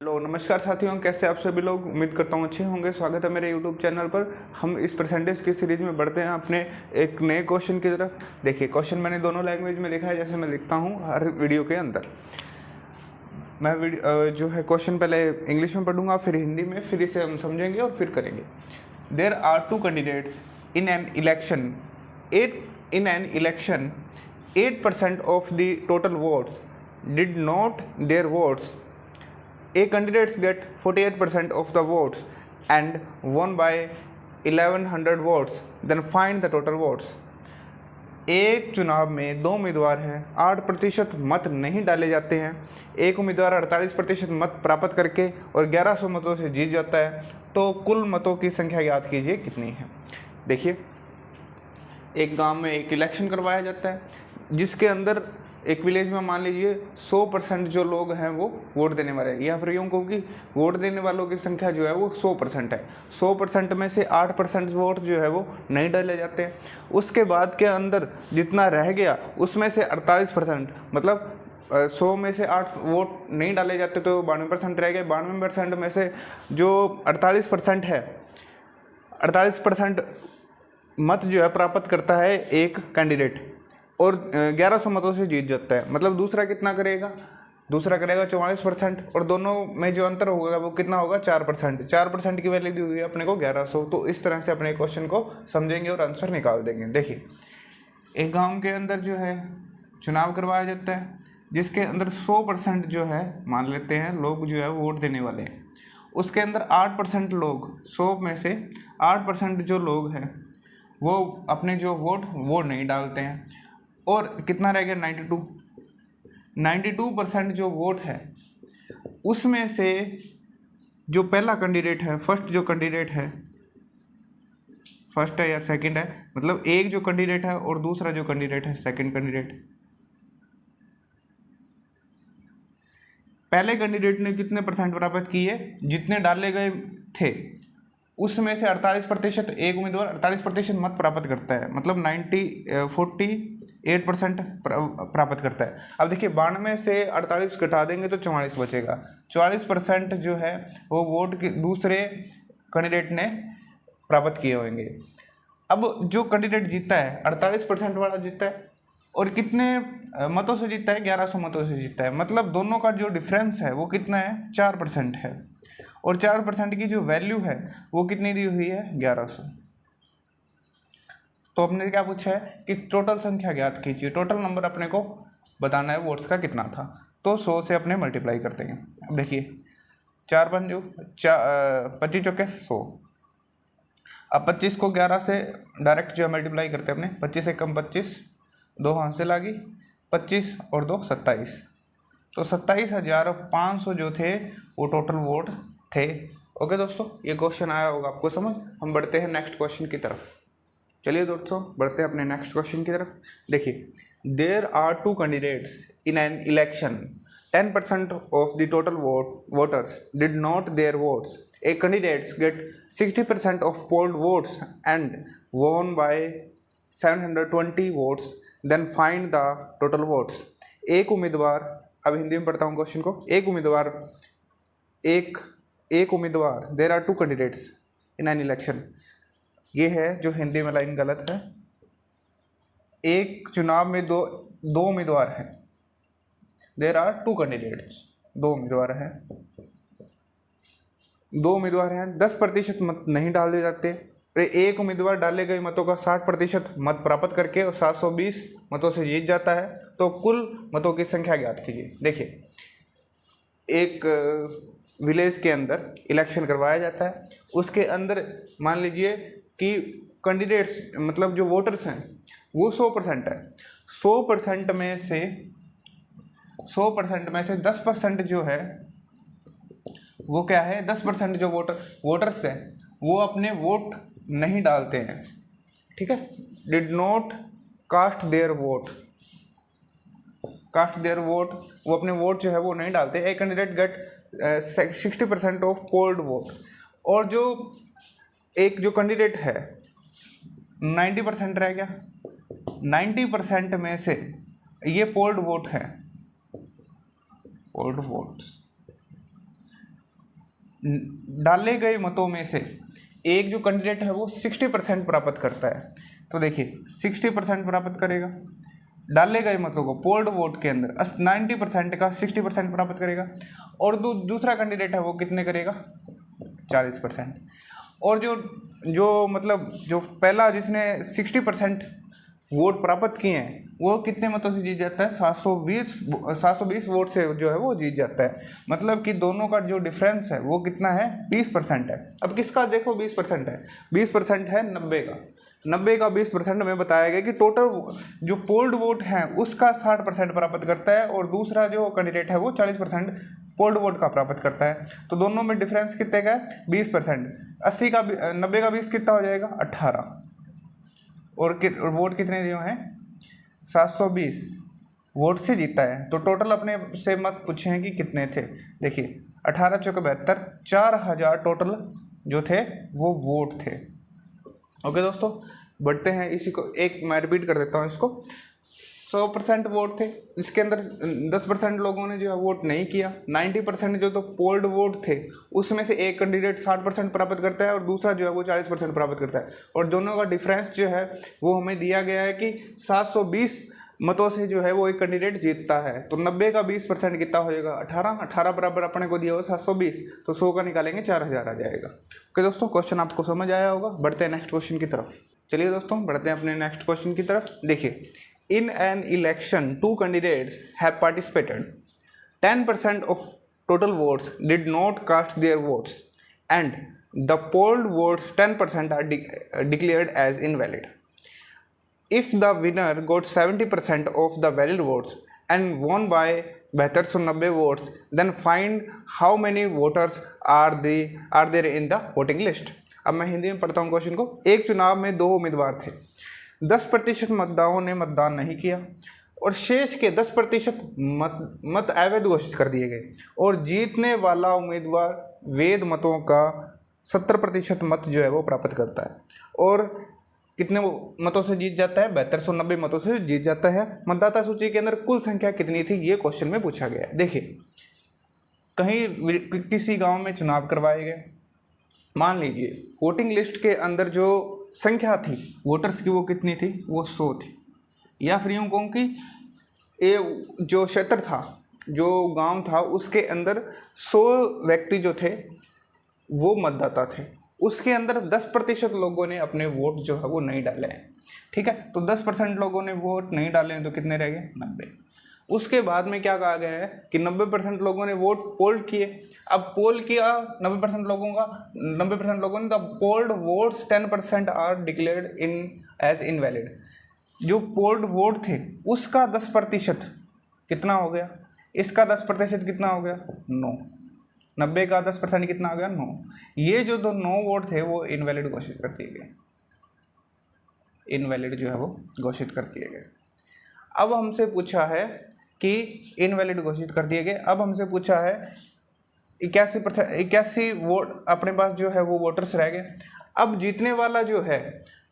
Hello नमस्कार साथियों, कैसे आप सभी लोग। उम्मीद करता हूँ अच्छे होंगे। स्वागत है मेरे यूट्यूब चैनल पर। हम इस परसेंटेज की सीरीज में बढ़ते हैं अपने एक नए क्वेश्चन की तरफ। देखिए, क्वेश्चन मैंने दोनों लैंग्वेज में लिखा है, जैसे मैं लिखता हूँ हर वीडियो के अंदर। मैं जो है क्वेश्चन पहले इंग्लिश में पढ़ूंगा, फिर हिंदी में, फिर इसे हम समझेंगे और फिर करेंगे। There are two candidates in an election 8% of the total votes did not their votes. A candidates get 48% of the votes and won by 1100 votes. Then find the total votes. एक चुनाव में दो उम्मीदवार हैं, 8% मत नहीं डाले जाते हैं। एक उम्मीदवार 48% मत प्राप्त करके और 1100 मतों से जीत जाता है। तो कुल मतों की संख्या याद कीजिए कितनी है। देखिए, एक गांव में एक इलेक्शन करवाया जाता है, जिसके अंदर एक विलेज में मान लीजिए 100% जो लोग हैं वो वोट देने वाले हैं, या फिर यूँ कहूँ कि वोट देने वालों की संख्या जो है वो 100% है। 100% में से 8% वोट जो है वो नहीं डाले जाते हैं। उसके बाद के अंदर जितना रह गया उसमें से 48%, मतलब 100 में से 8 वोट नहीं डाले जाते तो 92% रह गए। 92% में से जो 48% है, 48% मत जो है प्राप्त करता है एक कैंडिडेट और 1100 मतों से जीत जाता है। मतलब दूसरा कितना करेगा? दूसरा करेगा 44%, और दोनों में जो अंतर होगा वो कितना होगा? 4%। 4% की वैल्यू दी हुई है अपने को 1100। तो इस तरह से अपने क्वेश्चन को समझेंगे और आंसर निकाल देंगे। देखिए, एक गांव के अंदर जो है चुनाव करवाया जाता है, जिसके अंदर 100% जो है मान लेते हैं लोग जो है वोट देने वाले हैं। उसके अंदर 8% लोग, 100 में से 8% जो लोग हैं वो अपने जो वोट वो नहीं डालते हैं, और कितना रह गया? 92% जो वोट है उसमें से जो पहला कैंडिडेट है, फर्स्ट जो कैंडिडेट है, फर्स्ट है या सेकंड है, मतलब एक जो कैंडिडेट है और दूसरा जो कैंडिडेट है सेकंड कैंडिडेट। पहले कैंडिडेट ने कितने परसेंट प्राप्त किए? जितने डाले गए थे उसमें से 48%, एक उम्मीदवार 48% मत प्राप्त करता है, मतलब 48% प्राप्त करता है। अब देखिए, 92 से 48 घटा देंगे तो 44 बचेगा। 44% जो है वो वोट के दूसरे कैंडिडेट ने प्राप्त किए होंगे। अब जो कैंडिडेट जीता है, 48% वाला जीता है, और कितने मतों से जीता है? 1100 मतों से जीता है। मतलब दोनों का जो डिफरेंस है वो कितना है? 4% है। और 4% की जो वैल्यू है वो कितनी दी हुई है? 1100। तो अपने क्या पूछा है कि टोटल संख्या ज्ञात कीजिए। टोटल नंबर अपने को बताना है वोट्स का कितना था, तो 100 से अपने मल्टीप्लाई कर देंगे। अब देखिए, 4 पंजो 25 चौके 100। अब 25 को 11 से डायरेक्ट जो है मल्टीप्लाई करते हैं अपने। 25 से कम 25, 2 हाथ से लागी, 25 और 2 27। तो 27,500 जो थे वो टोटल वोट थे। ओके दोस्तों, ये क्वेश्चन आया होगा आपको समझ। हम बढ़ते हैं नेक्स्ट क्वेश्चन की तरफ। चलिए दोस्तों, बढ़ते हैं अपने नेक्स्ट क्वेश्चन की तरफ। देखिए, there are two candidates in an election, 10% of the total voters did not their votes. A candidates get 60% of polled votes and won by 720 votes. Then find the total votes. एक उम्मीदवार, अब हिंदी में पढ़ता हूँ question को। एक उम्मीदवार, there are two candidates in an election. ये है जो हिंदी में लाइन गलत है। एक चुनाव में दो उम्मीदवार हैं। देयर आर टू कैंडिडेट्स, दो उम्मीदवार हैं। 10% मत नहीं डाले जाते। एक उम्मीदवार डाले गए मतों का 60% मत प्राप्त करके और 720 मतों से जीत जाता है। तो कुल मतों की संख्या ज्ञात कीजिए। देखिए, एक विलेज के अंदर इलेक्शन करवाया जाता है। उसके अंदर मान लीजिए कि कैंडिडेट्स, मतलब जो वोटर्स हैं वो 100% है। 100% में से 10% जो है वो क्या है? 10% जो वोटर्स हैं वो अपने वोट नहीं डालते हैं। ठीक है, did not cast their vote. वो अपने वोट जो है वो नहीं डालते। एक candidate get 60% of polled vote. और जो एक जो कैंडिडेट है 90% रह गया। 90% में से ये पोल्ड वोट है, पोल्ड वोट्स। डाले गए मतों में से एक जो कैंडिडेट है वो 60% प्राप्त करता है, तो देखिए 60% प्राप्त करेगा, डाले गए मतों को पोल्ड वोट के अंदर 90% का 60% प्राप्त करेगा, और दूसरा कैंडिडेट है वो कितने करेगा 40%। और जो मतलब जो पहला जिसने 60% वोट प्राप्त किए हैं वो कितने मतों से जीत जाता है, 720 वोट से जो है वो जीत जाता है। मतलब कि दोनों का जो डिफरेंस है वो कितना है, 20% है। अब किसका देखो 20% है, 20% है 90 का 20% में बताया गया कि टोटल जो पोल्ड वोट है उसका 60% प्राप्त करता है, और दूसरा जो कैंडिडेट है वो 40% पोल्ड वोट का प्राप्त करता है। तो दोनों में डिफरेंस कितने का है, 20%। 90 का 20 कितना हो जाएगा, 18, और वोट कितने जो हैं 720 वोट से जीता है। तो टोटल अपने से मत पूछे हैं कि कितने थे, देखिए 18 चौके 72, 4000 टोटल जो थे वो वोट थे। ओके दोस्तों, बढ़ते हैं इसी को, एक मैं रिपीट कर देता हूँ इसको। 100% वोट थे, इसके अंदर 10% लोगों ने जो है वोट नहीं किया। 90% जो तो पोल्ड वोट थे उसमें से एक कैंडिडेट 60% प्राप्त करता है और दूसरा जो है वो 40% प्राप्त करता है, और दोनों का डिफरेंस जो है वो हमें दिया गया है कि 720 मतों से जो है वो एक कैंडिडेट जीतता है। तो 90 का 20% कितना हो जाएगा, 18 बराबर अपने को दिया हुआ 720, तो 100 का निकालेंगे 4000 आ जाएगा। ओके दोस्तों, क्वेश्चन आपको समझ आया होगा। बढ़ते हैं नेक्स्ट क्वेश्चन की तरफ। चलिए दोस्तों, बढ़ते हैं अपने नेक्स्ट क्वेश्चन की तरफ। देखिए, in an election 2 candidates have participated. 10% of total votes did not cast their votes, and the polled votes 10% are declared as invalid. If the winner got 70% of the valid votes and won by 7290 votes, then find how many voters are there in the voting list. अब मैं हिंदी में पढ़ता हूँ question को। एक चुनाव में 2 उम्मीदवार थे, 10% मतदाताओं ने मतदान नहीं किया और शेष के 10% मत अवैध घोषित कर दिए गए, और जीतने वाला उम्मीदवार वैध मतों का 70% मत जो है वो प्राप्त करता है, और कितने मतों से जीत जाता है, 7290 मतों से जीत जाता है। मतदाता सूची के अंदर कुल संख्या कितनी थी, ये क्वेश्चन में पूछा गया है। देखिए, कहीं किसी गांव में चुनाव करवाए गए, मान लीजिए वोटिंग लिस्ट के अंदर जो संख्या थी वोटर्स की वो कितनी थी, वो 100 थी, या फिर यूँ कहूँ कि ये जो क्षेत्र था, जो गांव था, उसके अंदर 100 व्यक्ति जो थे वो मतदाता थे। उसके अंदर 10% लोगों ने अपने वोट जो है वो नहीं डाले हैं, ठीक है। तो 10% लोगों ने वोट नहीं डाले हैं, तो कितने रह गए, 90। उसके बाद में क्या कहा गया है कि 90% लोगों ने वोट पोल किए। अब पोल किया 90% लोगों ने, तो polled votes 10% are declared in as invalid. जो पोल्ड वोट थे उसका 10% कितना हो गया, इसका 10% कितना हो गया, 9। 90 का 10% कितना हो गया, 9। ये जो 9 वोट थे वो इनवैलिड घोषित कर दिए गए, इनवैलिड जो है वो घोषित कर दिए गए। अब हमसे पूछा है कि इनवैलिड घोषित कर दिए गए। अब हमसे पूछा है 81 वोट अपने पास जो है वो वोटर्स रह गए। अब जीतने वाला जो है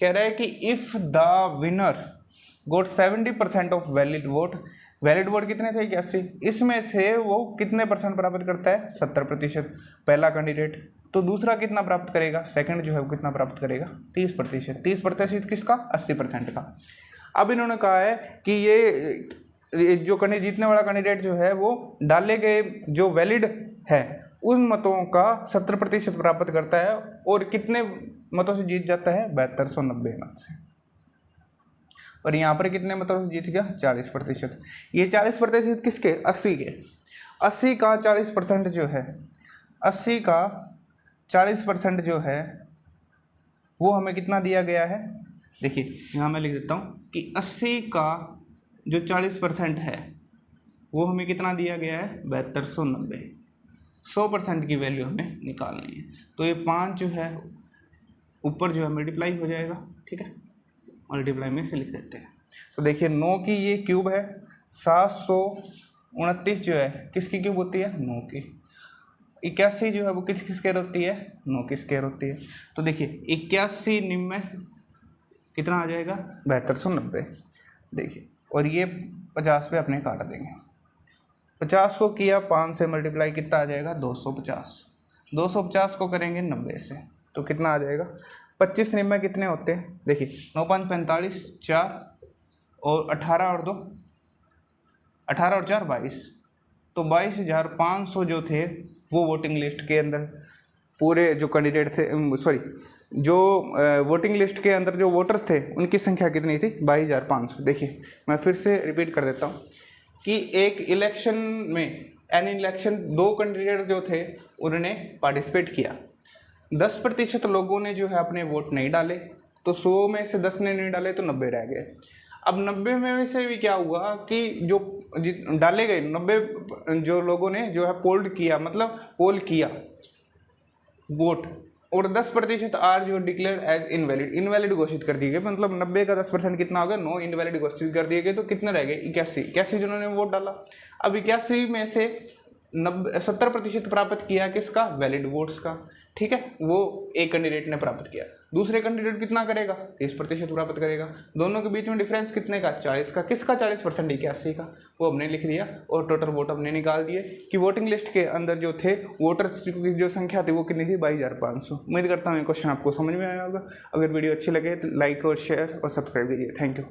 कह रहा है कि if the winner got 70% of valid vote कितने थे, 81, इसमें से वो कितने परसेंट प्राप्त करता है, 70%, पहला कैंडिडेट। तो दूसरा कितना प्राप्त करेगा, सेकंड जो है वो कितना प्राप्त करेगा, 30%। 30% किसका, 80% का। अब इन्होंने कहा है कि ये जो जीतने वाला कैंडिडेट जो है वो डाले गए जो वैलिड है उन मतों का 70% प्राप्त करता है, और कितने मतों से जीत जाता है, 7290 मत से। और यहाँ पर कितने मतों से जीत गया, 40%। ये 40% किसके, 80 के। 80 का 40% जो है, 80 का 40% जो है वो हमें कितना दिया गया है। देखिए यहाँ मैं लिख देता हूँ कि 80 का जो 40% है वो हमें कितना दिया गया है, 7290। 100% की वैल्यू हमें निकालनी है, तो ये 5 जो है ऊपर जो है मल्टीप्लाई हो जाएगा, ठीक है। मल्टीप्लाई में से लिख देते हैं। तो देखिए 9 की ये क्यूब है, 729 जो है किसकी क्यूब होती है, 9 की। 81 जो है वो किस स्क्वायर होती है, 9 की स्क्वायर होती है। तो देखिए 81 निम में कितना आ जाएगा, 7290। देखिए, और ये 50 पे अपने काट देंगे। 50 को किया 5 से मल्टीप्लाई, कितना आ जाएगा, 250। 250 को करेंगे 90 से तो कितना आ जाएगा, 25 निम्न कितने होते हैं, देखिए 9 5 45, 4 और 18 और 2, 18 और 4 22, तो 22,500 जो थे वो वोटिंग लिस्ट के अंदर पूरे जो कैंडिडेट थे, सॉरी जो वोटिंग लिस्ट के अंदर जो वोटर्स थे उनकी संख्या कितनी थी, 22,500। देखिए मैं फिर से रिपीट कर देता हूँ कि एक इलेक्शन में एन इलेक्शन 2 कैंडिडेट जो थे उन्होंने पार्टिसिपेट किया, 10% लोगों ने जो है अपने वोट नहीं डाले, तो 100 में से 10 ने नहीं डाले तो 90 रह गए। अब 90 में से भी क्या हुआ कि जो डाले गए 90 जो लोगों ने जो है पोल किया वोट, और 10% आर जो डिक्लेयर एज इनवैलिड घोषित कर दिए गए, मतलब 90 का 10% कितना हो गया, 9 इनवैलिड घोषित कर दिए गए, तो कितने रह गए 81 जिन्होंने वोट डाला। अब 81 में से 70% प्राप्त किया किसका, वैलिड वोट्स का, ठीक है, वो एक कैंडिडेट ने प्राप्त किया। दूसरे कैंडिडेट कितना करेगा, 30% प्राप्त करेगा। दोनों के बीच में डिफरेंस कितने का, 40 का। किसका 40%, 81 का, वो हमने लिख दिया और टोटल वोट हमने निकाल दिए कि वोटिंग लिस्ट के अंदर जो थे वोटर्स की जो संख्या थी वो कितनी थी, 22,500। उम्मीद करता हूँ ये क्वेश्चन आपको समझ में आया होगा। अगर वीडियो अच्छी लगे तो लाइक और शेयर और सब्सक्राइब कीजिए। Thank you.